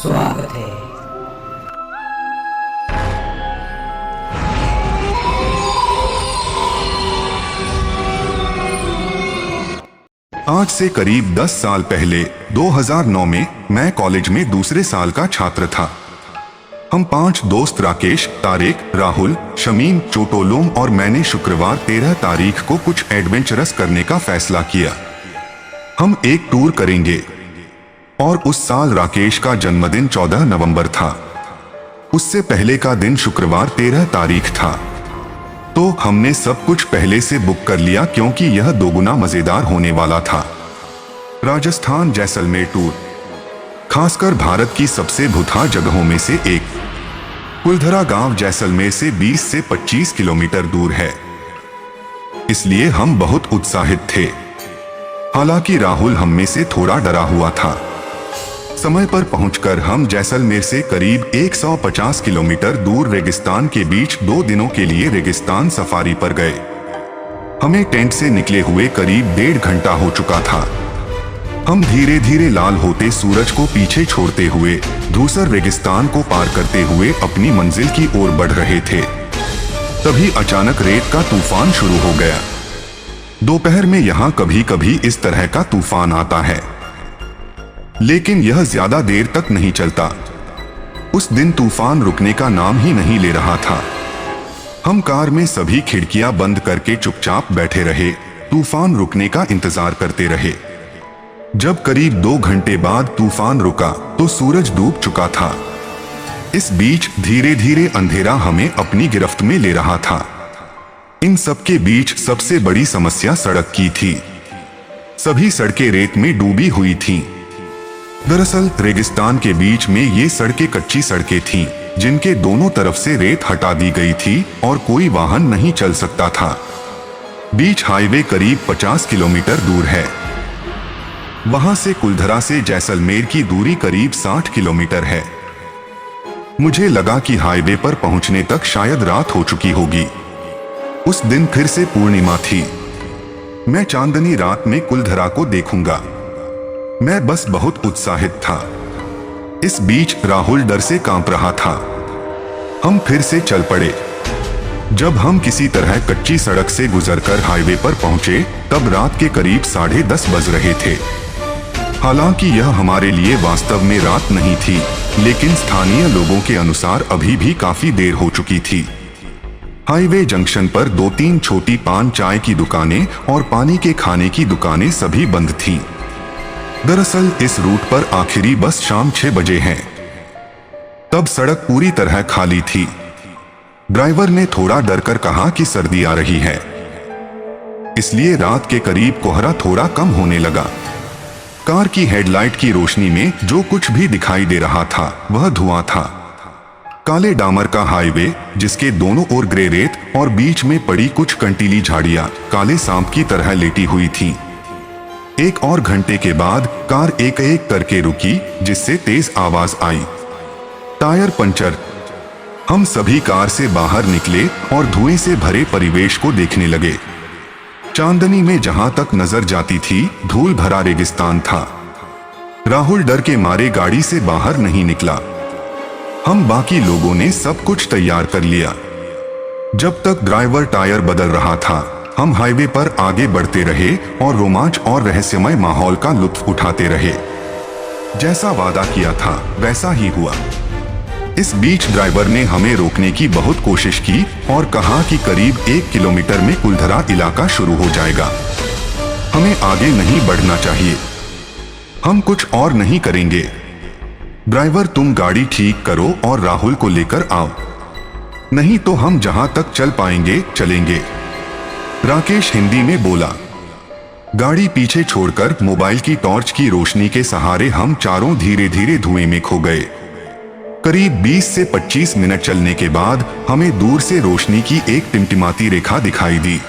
स्वागत है। आज से करीब 10 साल पहले 2009 में मैं कॉलेज में दूसरे साल का छात्र था। हम 5 दोस्त राकेश, तारिक, राहुल, शमीम, चोटोलोम और मैंने शुक्रवार 13 तारीख को कुछ एडवेंचरस करने का फैसला किया। हम एक टूर करेंगे। और उस साल राकेश का जन्मदिन 14 नवंबर था। उससे पहले का दिन शुक्रवार 13 तारीख था। तो हमने सब कुछ पहले से बुक कर लिया क्योंकि यह दोगुना मजेदार होने वाला था। राजस्थान जैसलमेर टूर, खासकर भारत की सबसे भूतहा जगहों में से एक। कुलधरा गांव जैसलमेर से 20 से 25 किलोमीटर दूर है, इसलिए हम बहुत उत्साहित थे। हालांकि राहुल हम में से थोड़ा डरा हुआ था। समय पर पहुंचकर हम जैसलमेर से करीब 150 किलोमीटर दूर रेगिस्तान के बीच 2 दिनों के लिए रेगिस्तान सफारी पर गए। हमें टेंट से निकले हुए करीब 1.5 घंटा हो चुका था। हम धीरे धीरे लाल होते सूरज को पीछे छोड़ते हुए धूसर रेगिस्तान को पार करते हुए अपनी मंजिल की ओर बढ़ रहे थे। तभी अचानक रेत का तूफान शुरू हो गया। दोपहर में यहाँ कभी कभी इस तरह का तूफान आता है, लेकिन यह ज्यादा देर तक नहीं चलता। उस दिन तूफान रुकने का नाम ही नहीं ले रहा था। हम कार में सभी खिड़कियां बंद करके चुपचाप बैठे रहे, तूफान रुकने का इंतजार करते रहे। जब करीब 2 घंटे बाद तूफान रुका तो सूरज डूब चुका था। इस बीच धीरे धीरे अंधेरा हमें अपनी गिरफ्त में ले रहा था। इन सब के बीच सबसे बड़ी समस्या सड़क की थी। सभी सड़कें रेत में डूबी हुई थीं। दरअसल रेगिस्तान के बीच में ये सड़कें कच्ची सड़कें थीं, जिनके दोनों तरफ से रेत हटा दी गई थी और कोई वाहन नहीं चल सकता था। बीच हाईवे करीब 50 किलोमीटर दूर है। वहां से कुलधरा से जैसलमेर की दूरी करीब 60 किलोमीटर है। मुझे लगा कि हाईवे पर पहुंचने तक शायद रात हो चुकी होगी। उस दिन फिर से पूर्णिमा थी। मैं चांदनी रात में कुलधरा को देखूंगा। मैं बस बहुत उत्साहित था। इस बीच राहुल डर से कांप रहा था। हम फिर से चल पड़े। जब हम किसी तरह कच्ची सड़क से गुजरकर हाईवे पर पहुंचे तब रात के करीब 10:30 बज रहे थे। हालांकि यह हमारे लिए वास्तव में रात नहीं थी, लेकिन स्थानीय लोगों के अनुसार अभी भी काफी देर हो चुकी थी। हाईवे जंक्शन पर 2-3 छोटी पान चाय की दुकानें और पानी के खाने की दुकानें सभी बंद थीं। दरअसल इस रूट पर आखिरी बस शाम 6 बजे है। तब सड़क पूरी तरह खाली थी। ड्राइवर ने थोड़ा डरकर कहा कि सर्दी आ रही है, इसलिए रात के करीब कोहरा थोड़ा कम होने लगा। कार की हेडलाइट की रोशनी में जो कुछ भी दिखाई दे रहा था वह धुआं था। काले डामर का हाईवे, जिसके दोनों ओर ग्रे रेत और बीच में पड़ी कुछ कंटीली झाड़ियां काले सांप की तरह लेटी हुई थीं। 1 और घंटे के बाद कार एक एक करके रुकी, जिससे तेज आवाज आई, टायर पंचर। हम सभी कार से बाहर निकले और धुएं से भरे परिवेश को देखने लगे। चांदनी में जहां तक नजर जाती थी धूल भरा रेगिस्तान था। राहुल डर के मारे गाड़ी से बाहर नहीं निकला। हम बाकी लोगों ने सब कुछ तैयार कर लिया। जब तक ड्राइवर टायर बदल रहा था हम हाईवे पर आगे बढ़ते रहे और रोमांच और रहस्यमय माहौल का लुत्फ उठाते रहे। जैसा वादा किया था वैसा ही हुआ। इस बीच ड्राइवर ने हमें रोकने की बहुत कोशिश की और कहा कि करीब 1 किलोमीटर में कुलधरा इलाका शुरू हो जाएगा। हमें आगे नहीं बढ़ना चाहिए। हम कुछ और नहीं करेंगे। ड्राइवर तुम गाड़ी ठीक करो और राहुल को लेकर आओ, नहीं तो हम जहां तक चल पाएंगे चलेंगे। राकेश हिंदी में बोला। गाड़ी पीछे छोड़कर मोबाइल की टॉर्च की रोशनी के सहारे हम चारों धीरे धीरे धुएं में खो गए। करीब 20 से 25 मिनट चलने के बाद हमें दूर से रोशनी की एक टिमटिमाती रेखा दिखाई दी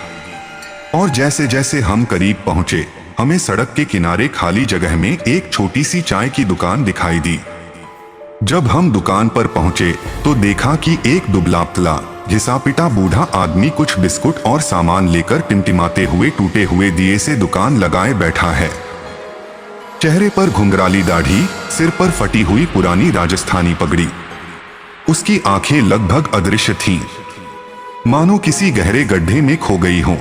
और जैसे जैसे हम करीब पहुंचे हमें सड़क के किनारे खाली जगह में एक छोटी सी चाय की दुकान दिखाई दी। जब हम दुकान पर पहुंचे तो देखा कि एक दुबला पतला घिसा-पिटा बूढ़ा आदमी कुछ बिस्कुट और सामान लेकर टिमटिमाते हुए टूटे हुए दिए से दुकान लगाए बैठा है। चेहरे पर घुंघराली दाढ़ी, सिर पर फटी हुई पुरानी राजस्थानी पगड़ी। उसकी आंखें लगभग अदृश्य थीं, मानो किसी गहरे गड्ढे में खो गई हों।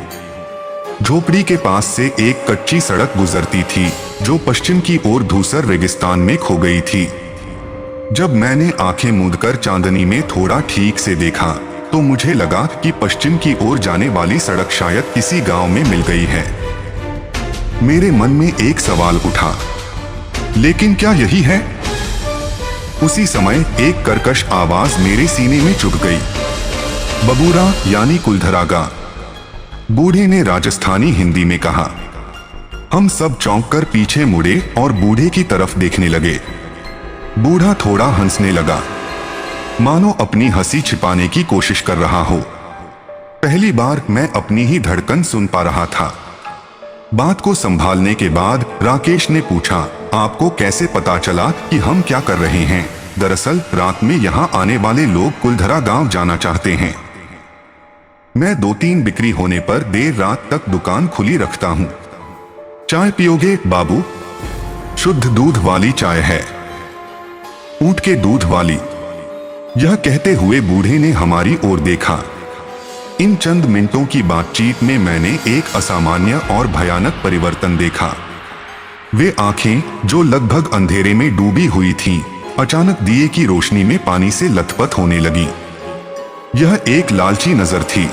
झोपड़ी के पास से एक कच्ची सड़क गुजरती थी जो पश्चिम की ओर धूसर रेगिस्तान में खो गई थी। जब मैंने आंखें मूंदकर चांदनी में थोड़ा ठीक से देखा तो मुझे लगा कि पश्चिम की ओर जाने वाली सड़क शायद किसी गांव में मिल गई है। मेरे मन में एक सवाल उठा, लेकिन क्या यही है? उसी समय एक कर्कश आवाज मेरे सीने में चुभ गई। बबूरा यानी कुलधरागा, बूढ़े ने राजस्थानी हिंदी में कहा। हम सब चौंक कर पीछे मुड़े और बूढ़े की तरफ देखने लगे। बूढ़ा थोड़ा हंसने लगा, मानो अपनी हंसी छिपाने की कोशिश कर रहा हो। पहली बार मैं अपनी ही धड़कन सुन पा रहा था। बात को संभालने के बाद राकेश ने पूछा, आपको कैसे पता चला कि हम क्या कर रहे हैं? दरअसल रात में यहाँ आने वाले लोग कुलधरा गांव जाना चाहते हैं। मैं 2-3 बिक्री होने पर देर रात तक दुकान खुली रखता हूँ। चाय पियोगे बाबू? शुद्ध दूध वाली चाय है, ऊंट के दूध वाली। यह कहते हुए बूढ़े ने हमारी ओर देखा। इन चंद मिनटों की बातचीत में मैंने एक असामान्य और भयानक परिवर्तन देखा। वे आंखें जो लगभग अंधेरे में डूबी हुई थीं, अचानक दिए की रोशनी में पानी से लथपथ होने लगी। यह एक लालची नजर थी।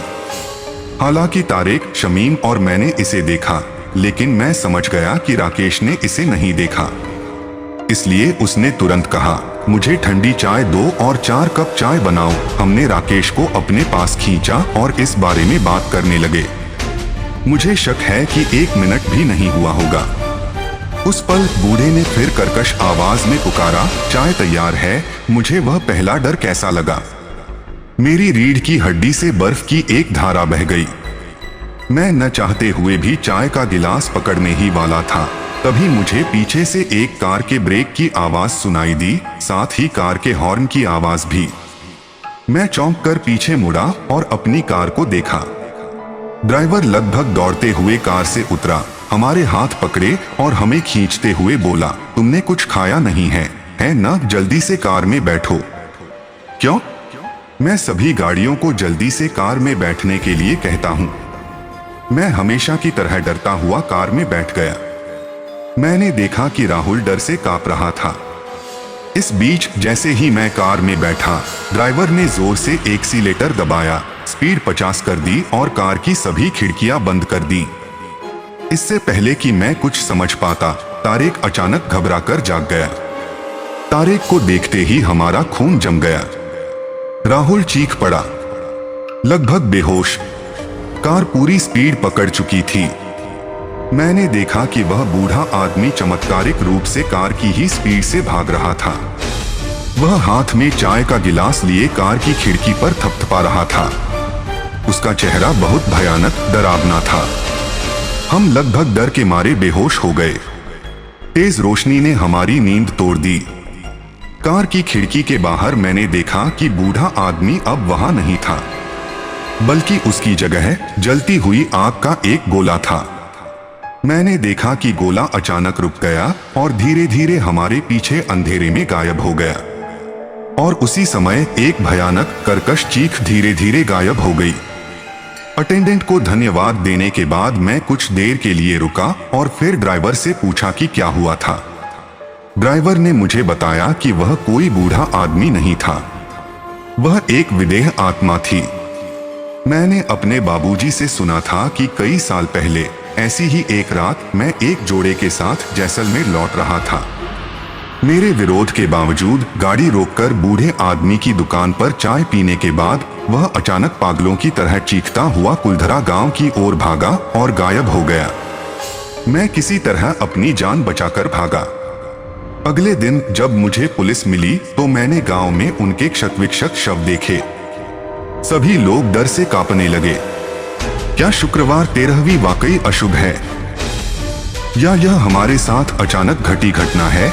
हालांकि तारेक, शमीम और मैंने इसे देखा, लेकिन मैं समझ गया कि राकेश ने इसे नहीं देखा। इसलिए उसने तुरंत कहा, मुझे ठंडी चाय दो और 4 कप चाय बनाओ। हमने राकेश को अपने पास खींचा और इस बारे में बात करने लगे। मुझे शक है कि 1 मिनट भी नहीं हुआ होगा। उस पल बूढ़े ने फिर कर्कश आवाज में पुकारा, चाय तैयार है। मुझे वह पहला डर कैसा लगा। मेरी रीढ़ की हड्डी से बर्फ की एक धारा बह गई। मैं न चाहते हुए भी चाय का गिलास पकड़ने ही वाला था, तभी मुझे पीछे से एक कार के ब्रेक की आवाज सुनाई दी, साथ ही कार के हॉर्न की आवाज भी। मैं चौंक कर पीछे मुड़ा और अपनी कार को देखा। ड्राइवर लगभग दौड़ते हुए कार से उतरा, हमारे हाथ पकड़े और हमें खींचते हुए बोला, तुमने कुछ खाया नहीं है ना? जल्दी से कार में बैठो। क्यों? मैं सभी गाड़ियों को जल्दी से कार में बैठने के लिए कहता हूँ। मैं हमेशा की तरह डरता हुआ कार में बैठ गया। मैंने देखा कि राहुल डर से कांप रहा था। इस बीच जैसे ही मैं कार में बैठा, ड्राइवर ने जोर से एक्सीलेटर दबाया, स्पीड 50 कर दी और कार की सभी खिड़कियां बंद कर दी। इससे पहले कि मैं कुछ समझ पाता, तारेक अचानक घबराकर जाग गया। तारेक को देखते ही हमारा खून जम गया। राहुल चीख पड़ा, लगभग बेहोश। कार पूरी स्पीड पकड़ चुकी थी। मैंने देखा कि वह बूढ़ा आदमी चमत्कारिक रूप से कार की ही स्पीड से भाग रहा था। वह हाथ में चाय का गिलास लिए कार की खिड़की पर थपथपा रहा था। उसका चेहरा बहुत भयानक, डरावना था। हम लगभग डर के मारे बेहोश हो गए। तेज रोशनी ने हमारी नींद तोड़ दी। कार की खिड़की के बाहर मैंने देखा कि बूढ़ा आदमी अब वहां नहीं था, बल्कि उसकी जगह जलती हुई आग का एक गोला था। मैंने देखा कि गोला अचानक रुक गया और धीरे धीरे हमारे पीछे अंधेरे में गायब हो गया। और उसी समय एक भयानक कर्कश चीख धीरे धीरे गायब हो गई। अटेंडेंट को धन्यवाद देने के बाद मैं कुछ देर के लिए रुका और फिर ड्राइवर से पूछा कि क्या हुआ था। ड्राइवर ने मुझे बताया कि वह कोई बूढ़ा आदमी नहीं था, वह एक विदेह आत्मा थी। मैंने अपने बाबूजी से सुना था कि कई साल पहले ऐसी ही एक रात मैं एक जोड़े के साथ जैसलमेर लौट रहा था। मेरे विरोध के बावजूद गाड़ी रोककर बूढ़े आदमी की दुकान पर चाय पीने के बाद वह अचानक पागलों की तरह चीखता हुआ कुलधरा गांव की ओर भागा और गायब हो गया। मैं किसी तरह अपनी जान बचाकर भागा। अगले दिन जब मुझे पुलिस मिली तो मैंने गांव में उनके क्षतविक्षत शव देखे। सभी लोग डर से कांपने लगे। क्या शुक्रवार 13वीं वाकई अशुभ है, या यह हमारे साथ अचानक घटी घटना है?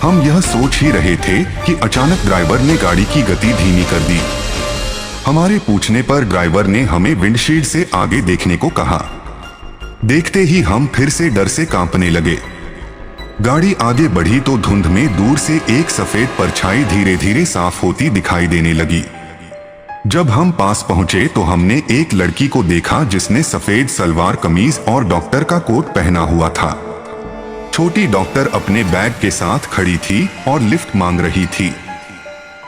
हम यह सोच ही रहे थे कि अचानक ड्राइवर ने गाड़ी की गति धीमी कर दी। हमारे पूछने पर ड्राइवर ने हमें विंडशील्ड से आगे देखने को कहा। देखते ही हम फिर से डर से कांपने लगे। गाड़ी आगे बढ़ी तो धुंध में दूर से एक सफेद परछाई धीरे धीरे साफ होती दिखाई देने लगी। जब हम पास पहुंचे तो हमने एक लड़की को देखा जिसने सफेद सलवार कमीज और डॉक्टर का कोट पहना हुआ था। छोटी डॉक्टर अपने बैग के साथ खड़ी थी और लिफ्ट मांग रही थी।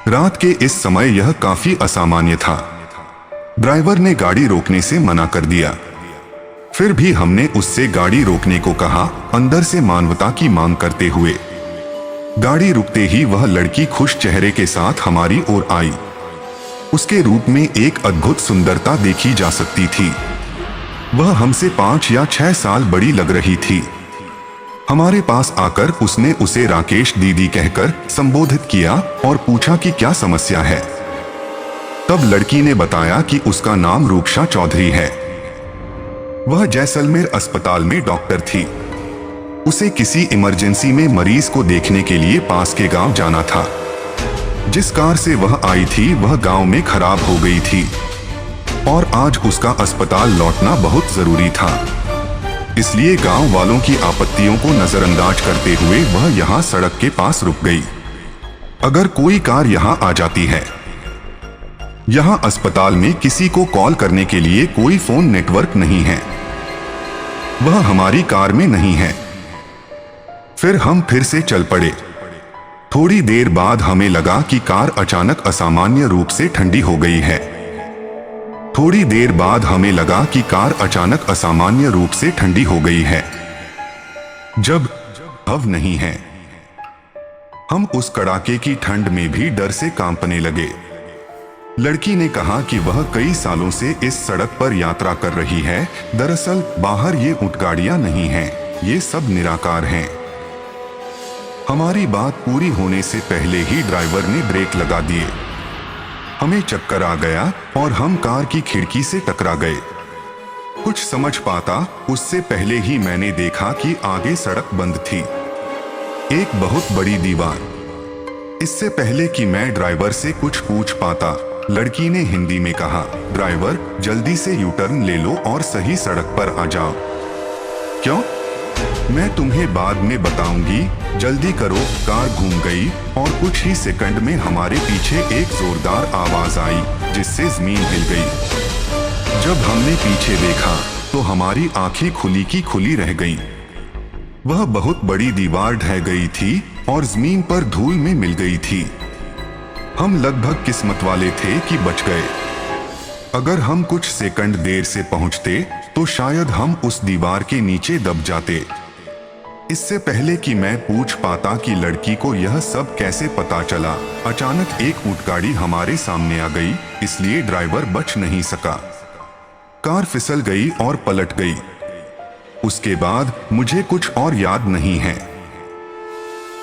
रात के इस समय यह काफी असामान्य था। ड्राइवर ने गाड़ी रोकने से मना कर दिया। फिर भी हमने उससे गाड़ी रोकने को कहा, अंदर से मानवता की मांग करते हुए। गाड़ी रुकते ही वह लड़की खुश चेहरे के साथ हमारी ओर आई। उसके रूप में एक अद्भुत सुंदरता देखी जा सकती थी। वह हमसे 5 या 6 साल बड़ी लग रही थी। हमारे पास आकर उसने उसे राकेश दीदी कहकर संबोधित किया और पूछा कि क्या समस्या है। तब लड़की ने बताया कि उसका नाम रूपसा चौधरी है। वह जैसलमेर अस्पताल में डॉक्टर थी। उसे किसी इमरजेंसी में मरीज को देखने के लिए पास के गांव जाना था। जिस कार से वह आई थी वह गांव में खराब हो गई थी और आज उसका अस्पताल लौटना बहुत जरूरी था। इसलिए गांव वालों की आपत्तियों को नजरअंदाज करते हुए वह यहां सड़क के पास रुक गई। अगर कोई कार यहां आ जाती है, यहां अस्पताल में किसी को कॉल करने के लिए कोई फोन नेटवर्क नहीं है, वह हमारी कार में नहीं है। फिर हम फिर से चल पड़े। थोड़ी देर बाद हमें लगा कि कार अचानक असामान्य रूप से ठंडी हो गई है। थोड़ी देर बाद हमें लगा कि कार अचानक असामान्य रूप से ठंडी हो गई है। जब अब नहीं है। हम उस कड़ाके की ठंड में भी डर से कांपने लगे। लड़की ने कहा कि वह कई सालों से इस सड़क पर यात्रा कर रही है। दरअसल बाहर ये ऊंटगाड़ियां नहीं हैं, ये सब निराकार हैं। हमारी बात पूरी होने से पहले ही ड्राइवर ने ब्रेक लगा दिए। हमें चक्कर आ गया और हम कार की खिड़की से टकरा गए। कुछ समझ पाता उससे पहले ही मैंने देखा कि आगे सड़क बंद थी, एक बहुत बड़ी दीवार। इससे पहले कि मैं ड्राइवर से कुछ पूछ पाता, लड़की ने हिंदी में कहा, ड्राइवर जल्दी से यू टर्न ले लो और सही सड़क पर आ जाओ। क्यों? मैं तुम्हें बाद में बताऊंगी, जल्दी करो। कार घूम गई और कुछ ही सेकंड में हमारे पीछे एक जोरदार आवाज आई जिससे जमीन हिल गई। जब हमने पीछे देखा तो हमारी आंखें खुली की खुली रह गईं। वह बहुत बड़ी दीवार ढह गई थी और जमीन पर धूल में मिल गई थी। हम लगभग किस्मत वाले थे कि बच गए। अगर हम कुछ सेकंड देर से पहुंचते तो शायद हम उस दीवार के नीचे दब जाते। इससे पहले कि मैं पूछ पाता कि लड़की को यह सब कैसे पता चला, अचानक एक ऊंटगाड़ी हमारे सामने आ गई, इसलिए ड्राइवर बच नहीं सका। कार फिसल गई और पलट गई। उसके बाद मुझे कुछ और याद नहीं है।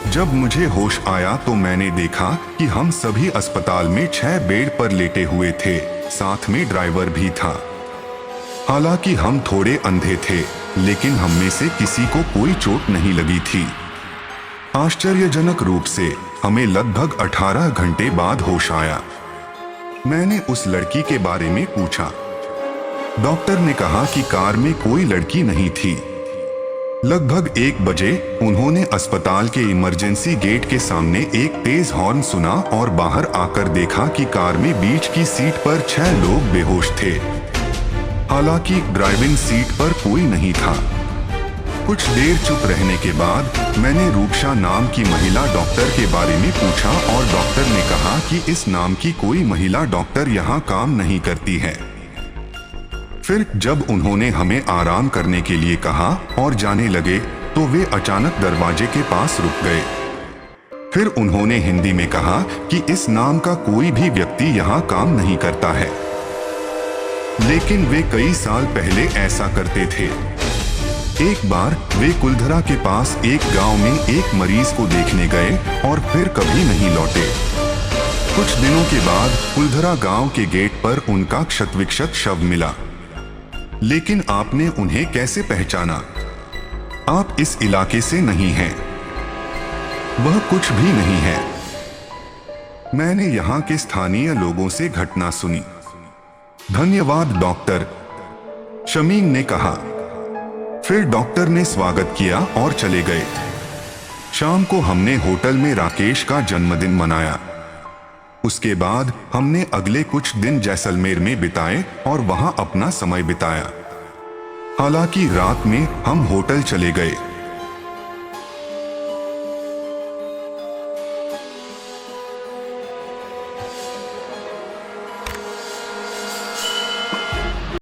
जब मुझे होश आया तो मैंने देखा कि हम सभी अस्पताल में 6 बेड पर लेटे हुए थे, साथ में ड्राइवर भी था। हालांकि हम थोड़े अंधे थे, लेकिन हम में से किसी को कोई चोट नहीं लगी थी। आश्चर्यजनक रूप से हमें लगभग 18 घंटे बाद होश आया। मैंने उस लड़की के बारे में पूछा। डॉक्टर ने कहा कि कार में कोई लड़की नहीं थी। लगभग 1 बजे उन्होंने अस्पताल के इमरजेंसी गेट के सामने एक तेज हॉर्न सुना और बाहर आकर देखा कि कार में बीच की सीट पर 6 लोग बेहोश थे। हालांकि ड्राइविंग सीट पर कोई नहीं था। कुछ देर चुप रहने के बाद मैंने रूपसा नाम की महिला डॉक्टर के बारे में पूछा और डॉक्टर ने कहा कि इस नाम की कोई महिला डॉक्टर यहाँ काम नहीं करती है। फिर जब उन्होंने हमें आराम करने के लिए कहा और जाने लगे तो वे अचानक दरवाजे के पास रुक गए। फिर उन्होंने हिंदी में कहा कि इस नाम का कोई भी व्यक्ति यहाँ काम नहीं करता है, लेकिन वे कई साल पहले ऐसा करते थे। एक बार वे कुलधरा के पास एक गांव में एक मरीज को देखने गए और फिर कभी नहीं लौटे। कुछ दिनों के बाद कुलधरा गांव के गेट पर उनका क्षतविक्षत शव मिला। लेकिन आपने उन्हें कैसे पहचाना? आप इस इलाके से नहीं हैं। वह कुछ भी नहीं है। मैंने यहाँ के स्थानीय लोगों से घटना सुनी। धन्यवाद डॉक्टर, शमीम ने कहा। फिर डॉक्टर ने स्वागत किया और चले गए। शाम को हमने होटल में राकेश का जन्मदिन मनाया। उसके बाद हमने अगले कुछ दिन जैसलमेर में बिताए और वहां अपना समय बिताया। हालांकि रात में हम होटल चले गए।